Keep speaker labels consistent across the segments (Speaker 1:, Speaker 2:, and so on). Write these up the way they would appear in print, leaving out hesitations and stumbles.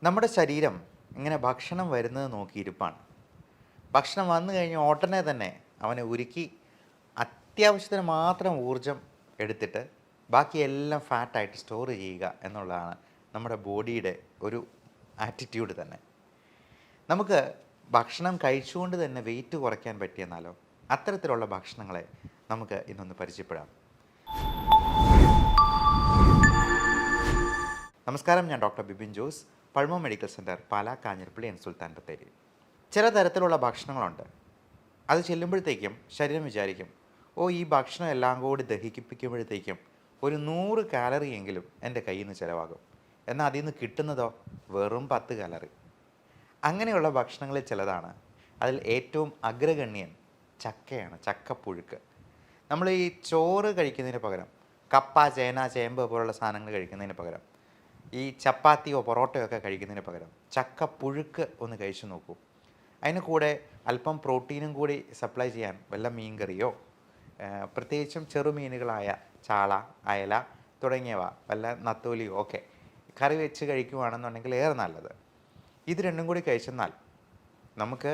Speaker 1: നമ്മുടെ ശരീരം ഇങ്ങനെ ഭക്ഷണം വരുന്നത് നോക്കിയിരിപ്പാണ്. ഭക്ഷണം വന്നു കഴിഞ്ഞ് ഉടനെ തന്നെ അവനെ ഉരുക്കി അത്യാവശ്യത്തിന് മാത്രം ഊർജം എടുത്തിട്ട് ബാക്കിയെല്ലാം ഫാറ്റായിട്ട് സ്റ്റോർ ചെയ്യുക എന്നുള്ളതാണ് നമ്മുടെ ബോഡിയുടെ ഒരു ആറ്റിറ്റ്യൂഡ് തന്നെ. നമുക്ക് ഭക്ഷണം കഴിച്ചുകൊണ്ട് തന്നെ വെയിറ്റ് കുറയ്ക്കാൻ പറ്റിയെന്നാലോ? അത്തരത്തിലുള്ള ഭക്ഷണങ്ങളെ നമുക്ക് ഇന്നൊന്ന് പരിചയപ്പെടാം. നമസ്കാരം, ഞാൻ doctor Bibin Jose, Pulmo medical centre, Pala, Kanjirappally and Sultan Bathery. ചില തരത്തിലുള്ള ഭക്ഷണങ്ങളുണ്ട്. അത് ചെല്ലുമ്പോഴത്തേക്കും ശരീരം വിചാരിക്കും, ഈ ഭക്ഷണം എല്ലാം കൂടി ദഹിപ്പിക്കുമ്പോഴത്തേക്കും ഒരു 100 കാലറി എങ്കിലും എൻ്റെ കയ്യിൽ നിന്ന് ചിലവാകും. എന്നാൽ അതിൽ നിന്ന് കിട്ടുന്നതോ വെറും 10 കാലറി. അങ്ങനെയുള്ള ഭക്ഷണങ്ങളിൽ ചിലതാണ്. അതിൽ ഏറ്റവും അഗ്രഗണ്യൻ ചക്കയാണ്, ചക്കപ്പുഴുക്ക്. നമ്മൾ ഈ ചോറ് കഴിക്കുന്നതിന് പകരം കപ്പ, ചേന, ചേമ്പ് പോലുള്ള സാധനങ്ങൾ കഴിക്കുന്നതിന് പകരം ഈ ചപ്പാത്തിയോ പൊറോട്ടയോ ഒക്കെ കഴിക്കുന്നതിന് പകരം ചക്കപ്പുഴുക്ക് ഒന്ന് കഴിച്ചു നോക്കൂ. അതിന് കൂടെ അല്പം പ്രോട്ടീനും കൂടി സപ്ലൈ ചെയ്യാൻ വല്ല മീൻകറിയോ, പ്രത്യേകിച്ചും ചെറുമീനുകളായ ചാള, അയല തുടങ്ങിയവ, വല്ല നത്തോലിയോ ഒക്കെ കറി വെച്ച് കഴിക്കുകയാണെന്നുണ്ടെങ്കിൽ ഏറെ നല്ലത്. ഇത് രണ്ടും കൂടി കഴിച്ചെന്നാൽ നമുക്ക്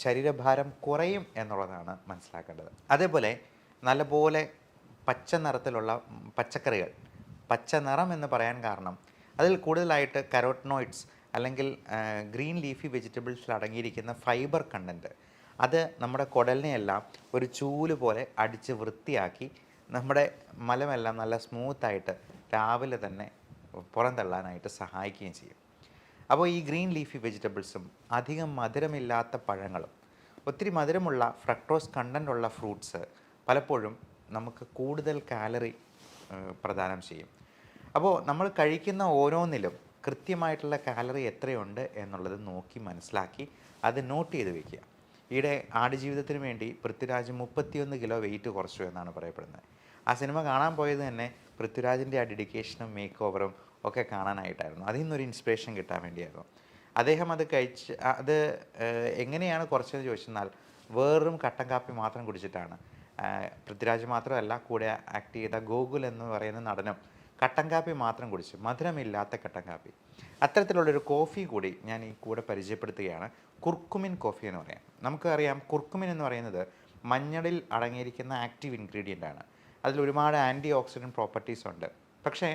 Speaker 1: ശരീരഭാരം കുറയും എന്നുള്ളതാണ് മനസ്സിലാക്കേണ്ടത്. അതേപോലെ നല്ലപോലെ പച്ച നിറത്തിലുള്ള പച്ചക്കറികൾ, പച്ച നിറം എന്ന് പറയാൻ കാരണം അതിൽ കൂടുതലായിട്ട് കരോട്ടനോയിഡ്സ് അല്ലെങ്കിൽ ഗ്രീൻ ലീഫി വെജിറ്റബിൾസിൽ അടങ്ങിയിരിക്കുന്ന ഫൈബർ കണ്ടൻറ്റ്, അത് നമ്മുടെ കുടലിനെയെല്ലാം ഒരു ചൂല് പോലെ അടിച്ച് വൃത്തിയാക്കി നമ്മുടെ മലമെല്ലാം നല്ല സ്മൂത്തായിട്ട് രാവിലെ തന്നെ പുറന്തള്ളാനായിട്ട് സഹായിക്കുകയും ചെയ്യും. അപ്പോൾ ഈ ഗ്രീൻ ലീഫി വെജിറ്റബിൾസും അധികം മധുരമില്ലാത്ത പഴങ്ങളും ഒത്തിരി മധുരമുള്ള ഫ്രക്ടോസ് കണ്ടൻ്റുള്ള ഫ്രൂട്ട്സ് പലപ്പോഴും നമുക്ക് കൂടുതൽ കാലറി പ്രദാനം ചെയ്യും. അപ്പോൾ നമ്മൾ കഴിക്കുന്ന ഓരോന്നിലും കൃത്യമായിട്ടുള്ള കാലറി എത്രയുണ്ട് എന്നുള്ളത് നോക്കി മനസ്സിലാക്കി അത് നോട്ട് ചെയ്ത് വയ്ക്കുക. ഈയിടെ ആടുജീവിതത്തിന് വേണ്ടി പൃഥ്വിരാജ് 31 കിലോ വെയിറ്റ് കുറച്ചു എന്നാണ് പറയപ്പെടുന്നത്. ആ സിനിമ കാണാൻ പോയത് തന്നെ പൃഥ്വിരാജിൻ്റെ ആ ഡെഡിക്കേഷനും മേക്ക് ഓവറും ഒക്കെ കാണാനായിട്ടായിരുന്നു. അതിൽ നിന്നൊരു ഇൻസ്പിറേഷൻ കിട്ടാൻ വേണ്ടിയായിരുന്നു. അദ്ദേഹം അത് അത് എങ്ങനെയാണ് കുറച്ചതെന്ന് ചോദിച്ചെന്നാൽ വെറും കട്ടൻ കാപ്പി മാത്രം കുടിച്ചിട്ടാണ്. പൃഥ്വിരാജ് മാത്രമല്ല, കൂടെ ആക്ട് ചെയ്ത ഗോകുൽ എന്ന് പറയുന്ന നടനും കട്ടൻ കാപ്പി മാത്രം കുടിച്ചു, മധുരമില്ലാത്ത കട്ടൻ കാപ്പി. അത്തരത്തിലുള്ളൊരു കോഫി കൂടി ഞാൻ ഈ കൂടെ പരിചയപ്പെടുത്തുകയാണ്. കുർക്കുമിൻ കോഫി എന്ന് പറയാം. നമുക്കറിയാം, കുർക്കുമിൻ എന്ന് പറയുന്നത് മഞ്ഞളിൽ അടങ്ങിയിരിക്കുന്ന ആക്റ്റീവ് ഇൻഗ്രീഡിയൻ്റ് ആണ്. അതിൽ ഒരുപാട് ആൻറ്റി ഓക്സിഡൻറ്റ് പ്രോപ്പർട്ടീസ് ഉണ്ട്. പക്ഷേ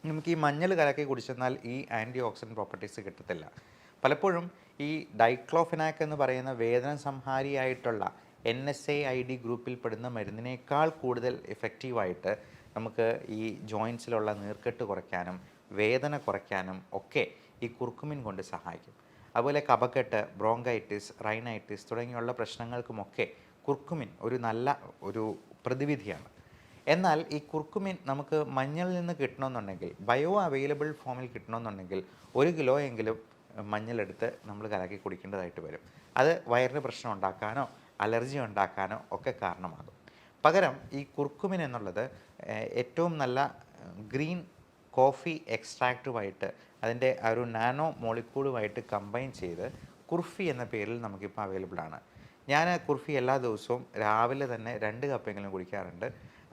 Speaker 1: നമുക്ക് ഈ മഞ്ഞൾ കലക്കി കുടിച്ചെന്നാൽ ഈ ആൻറ്റി ഓക്സിഡൻറ്റ് പ്രോപ്പർട്ടീസ് കിട്ടത്തില്ല. പലപ്പോഴും ഈ ഡൈക്ലോഫെനാക്ക് എന്ന് പറയുന്ന വേദന സംഹാരിയായിട്ടുള്ള NSAID ഗ്രൂപ്പിൽ പെടുന്ന മരുന്നിനേക്കാൾ കൂടുതൽ എഫക്റ്റീവായിട്ട് നമുക്ക് ഈ ജോയിൻസിലുള്ള നീർക്കെട്ട് കുറയ്ക്കാനും വേദന കുറയ്ക്കാനും ഒക്കെ ഈ കുർക്കുമിൻ കൊണ്ട് സഹായിക്കും. അതുപോലെ കഫക്കെട്ട്, ബ്രോങ്കൈറ്റിസ്, റൈനൈറ്റിസ് തുടങ്ങിയുള്ള പ്രശ്നങ്ങൾക്കുമൊക്കെ കുർക്കുമിൻ ഒരു നല്ല പ്രതിവിധിയാണ്. എന്നാൽ ഈ കുർക്കുമിൻ നമുക്ക് മഞ്ഞളിൽ നിന്ന് കിട്ടണമെന്നുണ്ടെങ്കിൽ, ബയോ അവൈലബിൾ ഫോമിൽ കിട്ടണമെന്നുണ്ടെങ്കിൽ 1 കിലോ എങ്കിലും മഞ്ഞളെടുത്ത് നമ്മൾ കലക്കി കുടിക്കേണ്ടതായിട്ട് വരും. അത് വയറിന് പ്രശ്നം ഉണ്ടാക്കാനോ അലർജി ഉണ്ടാക്കാനോ ഒക്കെ കാരണമാകും. പകരം ഈ കുർക്കുമിൻ എന്നുള്ളത് ഏറ്റവും നല്ല ഗ്രീൻ കോഫി എക്സ്ട്രാക്റ്റുമായിട്ട് അതിൻ്റെ ആ ഒരു നാനോ മോളിക്യൂളുമായിട്ട് കമ്പൈൻ ചെയ്ത് കുർഫി എന്ന പേരിൽ നമുക്കിപ്പോൾ അവൈലബിൾ ആണ്. ഞാൻ കുർഫി എല്ലാ ദിവസവും രാവിലെ തന്നെ 2 കപ്പെങ്കിലും കുടിക്കാറുണ്ട്.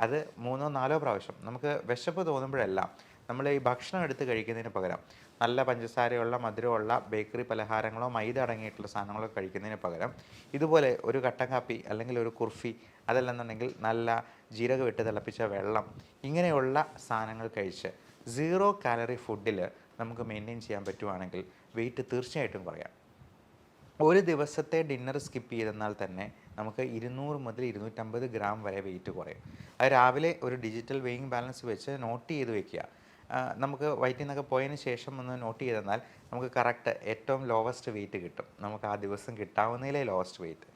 Speaker 1: അത് 3-4 പ്രാവശ്യം. നമുക്ക് വിശപ്പ് തോന്നുമ്പോഴെല്ലാം നമ്മൾ ഈ ഭക്ഷണം എടുത്ത് കഴിക്കുന്നതിന് പകരം നല്ല പഞ്ചസാരയുള്ള, മധുരമുള്ള ബേക്കറി പലഹാരങ്ങളോ മൈദ അടങ്ങിയിട്ടുള്ള സാധനങ്ങളോ കഴിക്കുന്നതിന് പകരം ഇതുപോലെ ഒരു കട്ടൻ കാപ്പി അല്ലെങ്കിൽ ഒരു കുർഫി, അതല്ലെന്നുണ്ടെങ്കിൽ നല്ല ജീരകം ഇട്ട് തിളപ്പിച്ച വെള്ളം, ഇങ്ങനെയുള്ള സാധനങ്ങൾ കഴിച്ച് 0 കാലറി ഫുഡിൽ നമുക്ക് മെയിൻറ്റെയിൻ ചെയ്യാൻ പറ്റുവാണെങ്കിൽ വെയിറ്റ് തീർച്ചയായിട്ടും കുറയാം. ഒരു ദിവസത്തെ ഡിന്നർ സ്കിപ്പ് ചെയ്തെന്നാൽ തന്നെ നമുക്ക് 200 മുതൽ 250 ഗ്രാം വരെ വെയിറ്റ് കുറയും. അത് രാവിലെ ഒരു ഡിജിറ്റൽ വെയിങ് ബാലൻസ് വെച്ച് നോട്ട് ചെയ്ത് വെക്കുക. നമുക്ക് വയറ്റിൽ നിന്നൊക്കെ പോയതിന് ശേഷം ഒന്ന് നോട്ട് ചെയ്തെന്നാൽ നമുക്ക് കറക്റ്റ് ഏറ്റവും ലോവസ്റ്റ് വെയിറ്റ് കിട്ടും. നമുക്ക് ആ ദിവസം കിട്ടാവുന്നതിലെ ലോവസ്റ്റ് വെയിറ്റ്.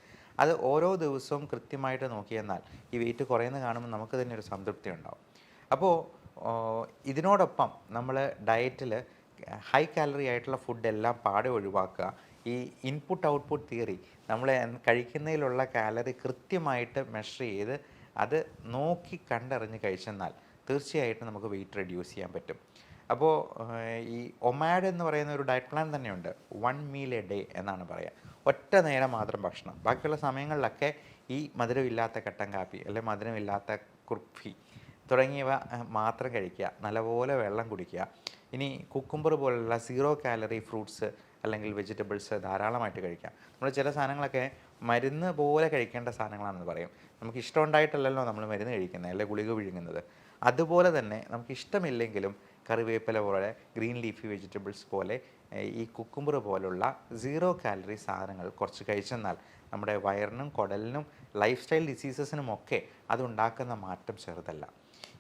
Speaker 1: അത് ഓരോ ദിവസവും കൃത്യമായിട്ട് നോക്കിയെന്നാൽ ഈ വെയിറ്റ് കുറയുന്നത് കാണുമ്പോൾ നമുക്ക് തന്നെ ഒരു സംതൃപ്തി ഉണ്ടാവും. അപ്പോൾ ഇതിനോടൊപ്പം നമ്മൾ ഡയറ്റിൽ ഹൈ കാലറി ആയിട്ടുള്ള ഫുഡെല്ലാം പാടെ ഒഴിവാക്കുക. ഈ ഇൻപുട്ട് ഔട്ട്പുട്ട് തിയറി, നമ്മൾ കഴിക്കുന്നതിലുള്ള കാലറി കൃത്യമായിട്ട് മെഷർ ചെയ്ത് അത് നോക്കി കണ്ടറിഞ്ഞ് കഴിച്ചെന്നാൽ തീർച്ചയായിട്ടും നമുക്ക് വെയിറ്റ് റെഡ്യൂസ് ചെയ്യാൻ പറ്റും. അപ്പോൾ ഈ ഒമാഡ് എന്ന് പറയുന്ന ഒരു ഡയറ്റ് പ്ലാൻ തന്നെയുണ്ട്. 1 മീൽ എ ഡേ എന്നാണ് പറയുക. ഒറ്റ നേരം മാത്രം ഭക്ഷണം. ബാക്കിയുള്ള സമയങ്ങളിലൊക്കെ ഈ മധുരമില്ലാത്ത കട്ടൻ കാപ്പി അല്ലെങ്കിൽ മധുരമില്ലാത്ത കുർഫി തുടങ്ങിയവ മാത്രം കഴിക്കുക. നല്ലപോലെ വെള്ളം കുടിക്കുക. ഇനി കുക്കുംബർ പോലുള്ള 0 കാലറി ഫ്രൂട്ട്സ് അല്ലെങ്കിൽ വെജിറ്റബിൾസ് ധാരാളമായിട്ട് കഴിക്കാം. നമ്മൾ ചില സാധനങ്ങളൊക്കെ മരുന്ന് പോലെ കഴിക്കേണ്ട സാധനങ്ങളാണെന്ന് പറയും. നമുക്ക് ഇഷ്ടമുണ്ടായിട്ടല്ലല്ലോ നമ്മൾ മരുന്ന് കഴിക്കുന്നത്, അല്ലെ ഗുളിക വിഴുങ്ങുന്നത്. അതുപോലെ തന്നെ നമുക്ക് ഇഷ്ടമില്ലെങ്കിലും കറിവേപ്പില പോലെ ഗ്രീൻ ലീഫി വെജിറ്റബിൾസ് പോലെ ഈ കുക്കുംബർ പോലുള്ള 0 കാലറി സാധനങ്ങൾ കുറച്ച് കഴിച്ചെന്നാൽ നമ്മുടെ വയറിനും കുടലിനും ലൈഫ് സ്റ്റൈൽ ഡിസീസസിനുമൊക്കെ അതുണ്ടാക്കുന്ന മാറ്റം ചെറുതല്ല.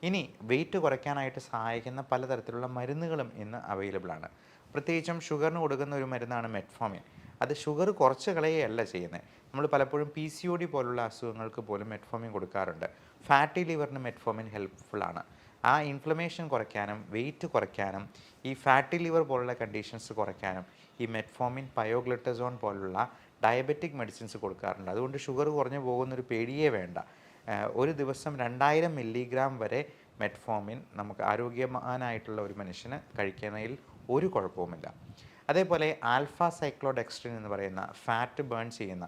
Speaker 1: ഇനി വെയിറ്റ് കുറയ്ക്കാനായിട്ട് സഹായിക്കുന്ന പലതരത്തിലുള്ള മരുന്നുകളും ഇന്ന് അവൈലബിൾ ആണ്. പ്രത്യേകിച്ചും ഷുഗറിന് കൊടുക്കുന്ന ഒരു മരുന്നാണ് മെറ്റ്ഫോമിൻ. അത് ഷുഗർ കുറച്ച് കളയുകയല്ല ചെയ്യുന്നത്. നമ്മൾ പലപ്പോഴും PCOD പോലുള്ള അസുഖങ്ങൾക്ക് പോലും മെറ്റ്ഫോമിൻ കൊടുക്കാറുണ്ട്. ഫാറ്റി ലിവറിന് മെറ്റ്ഫോമിൻ ഹെൽപ്ഫുള്ളാണ്. ആ ഇൻഫ്ലമേഷൻ കുറയ്ക്കാനും വെയിറ്റ് കുറയ്ക്കാനും ഈ ഫാറ്റി ലിവർ പോലുള്ള കണ്ടീഷൻസ് കുറയ്ക്കാനും ഈ മെറ്റ്ഫോമിൻ, പയോഗ്ലിറ്റസോൺ പോലുള്ള ഡയബറ്റിക് മെഡിസിൻസ് കൊടുക്കാറുണ്ട്. അതുകൊണ്ട് ഷുഗർ കുറഞ്ഞു പോകുന്നൊരു പേടിയേ വേണ്ട. ഒരു ദിവസം 2000 മില്ലിഗ്രാം വരെ മെറ്റ്ഫോമിൻ നമുക്ക് ആരോഗ്യവാനായിട്ടുള്ള ഒരു മനുഷ്യന് കഴിക്കുന്നതിൽ ഒരു കുഴപ്പവുമില്ല. അതേപോലെ ആൽഫ സൈക്ലോഡെക്സ്ട്രിൻ എന്ന് പറയുന്ന ഫാറ്റ് ബേൺ ചെയ്യുന്ന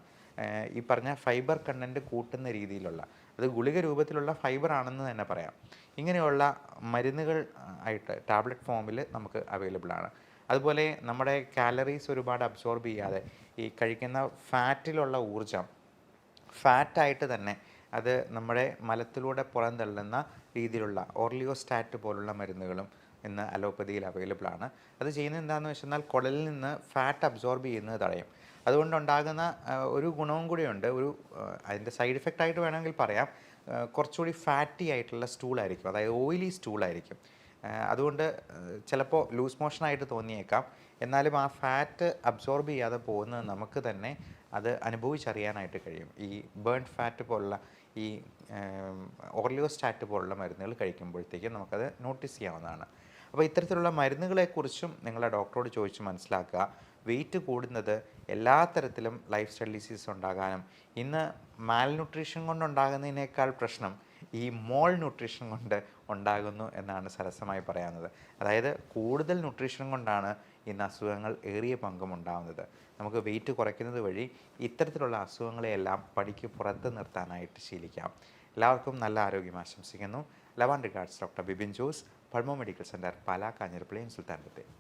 Speaker 1: ഈ പറഞ്ഞ ഫൈബർ കണ്ടൻറ്റ് കൂട്ടുന്ന രീതിയിലുള്ള, അത് ഗുളിക രൂപത്തിലുള്ള ഫൈബർ ആണെന്ന് തന്നെ പറയാം, ഇങ്ങനെയുള്ള മരുന്നുകൾ ആയിട്ട് ടാബ്ലറ്റ് ഫോമിൽ നമുക്ക് അവൈലബിൾ ആണ്. അതുപോലെ നമ്മുടെ കാലറീസ് ഒരുപാട് അബ്സോർബ് ചെയ്യാതെ ഈ കഴിക്കുന്ന ഫാറ്റിലുള്ള ഊർജം ഫാറ്റായിട്ട് തന്നെ അത് നമ്മുടെ മലത്തിലൂടെ പുറന്തള്ളുന്ന രീതിയിലുള്ള ഓർലിയോസ്റ്റാറ്റ് പോലുള്ള മരുന്നുകളും ഇന്ന് അലോപ്പതിയിൽ അവൈലബിൾ ആണ്. അത് ചെയ്യുന്നത് എന്താണെന്ന് വെച്ചാൽ കുടലിൽ നിന്ന് ഫാറ്റ് അബ്സോർബ് ചെയ്യുന്നത് തടയും. അതുകൊണ്ടുണ്ടാകുന്ന ഒരു ഗുണവും കൂടിയുണ്ട്. അതിൻ്റെ സൈഡ് ഇഫക്റ്റ് ആയിട്ട് വേണമെങ്കിൽ പറയാം, കുറച്ചുകൂടി ഫാറ്റി ആയിട്ടുള്ള സ്റ്റൂളായിരിക്കും, അതായത് ഓയിലി സ്റ്റൂളായിരിക്കും. അതുകൊണ്ട് ചിലപ്പോൾ ലൂസ് മോഷനായിട്ട് തോന്നിയേക്കാം. എന്നാലും ആ ഫാറ്റ് അബ്സോർബ് ചെയ്യാതെ പോകുന്നത് നമുക്ക് തന്നെ അത് അനുഭവിച്ചറിയാനായിട്ട് കഴിയും. ഈ ബേൺ ഫാറ്റ് പോലുള്ള ഈ ഓർലിയോസ്റ്റാറ്റ് പോലുള്ള മരുന്നുകൾ കഴിക്കുമ്പോഴത്തേക്കും നമുക്കത് നോട്ടീസ് ചെയ്യാവുന്നതാണ്. അപ്പോൾ ഇത്തരത്തിലുള്ള മരുന്നുകളെക്കുറിച്ചും നിങ്ങളുടെ ഡോക്ടറോട് ചോദിച്ച് മനസ്സിലാക്കുക. വെയിറ്റ് കൂടുന്നത് എല്ലാ തരത്തിലും ലൈഫ് സ്റ്റൈൽ ഡിസീസ് ഉണ്ടാകാനും ഇന്ന് മാൽന്യൂട്രീഷൻ കൊണ്ടുണ്ടാകുന്നതിനേക്കാൾ പ്രശ്നം ഈ മോൾ ന്യൂട്രീഷൻ കൊണ്ട് ഉണ്ടാകുന്നു എന്നാണ് സരസമായി പറയാവുന്നത്. അതായത് കൂടുതൽ ന്യൂട്രീഷൻ കൊണ്ടാണ് ഇന്ന് അസുഖങ്ങൾ ഏറിയ പങ്കും ഉണ്ടാകുന്നത്. നമുക്ക് വെയിറ്റ് കുറയ്ക്കുന്നത് വഴി ഇത്തരത്തിലുള്ള അസുഖങ്ങളെയെല്ലാം പടിക്ക് പുറത്ത് നിർത്താനായിട്ട് ശീലിക്കാം. എല്ലാവർക്കും നല്ല ആരോഗ്യം ആശംസിക്കുന്നു. Love and regards, doctor Bibin Jose, Pulmo medical centre, Pala, Kanjirappally, Sultan Bathery.